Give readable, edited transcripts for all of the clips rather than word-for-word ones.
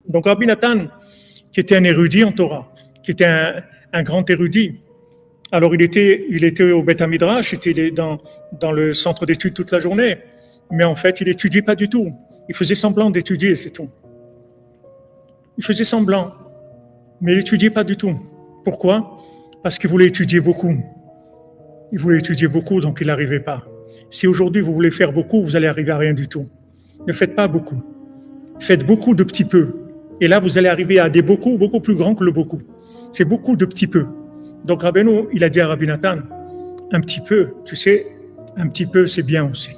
Donc Rabbi Nathan, qui était un érudit en Torah, qui était un grand érudit, alors il était au Beth Midrash, il était dans le centre d'études toute la journée, mais en fait il n'étudiait pas du tout. Il faisait semblant d'étudier, c'est tout. Il faisait semblant, mais il n'étudiait pas du tout. Pourquoi? Parce qu'il voulait étudier beaucoup. Il voulait étudier beaucoup, donc il n'arrivait pas. Si aujourd'hui vous voulez faire beaucoup, vous allez arriver à rien du tout. Ne faites pas beaucoup. Faites beaucoup de petits peu. Et là, vous allez arriver à des beaucoup, beaucoup plus grands que le beaucoup. C'est beaucoup de petits peu. Donc Rabbeinu, il a dit à Rabbi Nathan, un petit peu, tu sais, un petit peu, c'est bien aussi.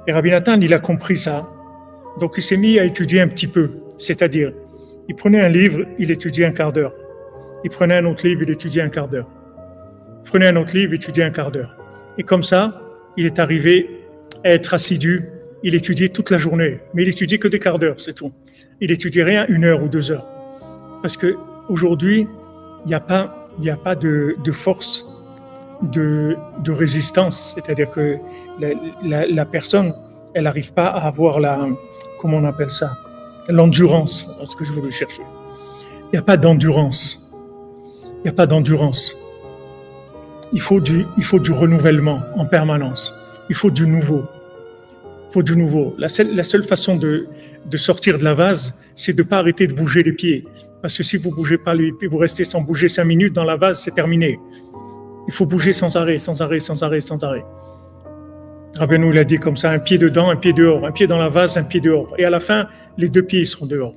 Et Rabbi Nathan, il a compris ça. Donc il s'est mis à étudier un petit peu. C'est-à-dire, il prenait un livre, il étudiait un quart d'heure. Il prenait un autre livre, il étudiait un quart d'heure. Il prenait un autre livre, il étudiait un quart d'heure. Et comme ça, il est arrivé à être assidu. Il étudiait toute la journée, mais il étudiait que des quarts d'heure, c'est tout. Il étudiait rien 1 heure ou 2 heures. Parce qu'aujourd'hui, il n'y a pas de force de résistance. C'est-à-dire que la personne, elle n'arrive pas à avoir comment on appelle ça, l'endurance, c'est ce que je voulais chercher. Il n'y a pas d'endurance. Il n'y a pas d'endurance. Il faut du renouvellement en permanence. Il faut du nouveau. Il faut du nouveau. La seule façon de sortir de la vase, c'est de ne pas arrêter de bouger les pieds. Parce que si vous ne bougez pas les pieds, vous restez sans bouger 5 minutes dans la vase, c'est terminé. Il faut bouger sans arrêt, sans arrêt, sans arrêt, sans arrêt. Rabbeinu, il a dit comme ça, un pied dedans, un pied dehors, un pied dans la vase, un pied dehors. Et à la fin, les 2 pieds seront dehors.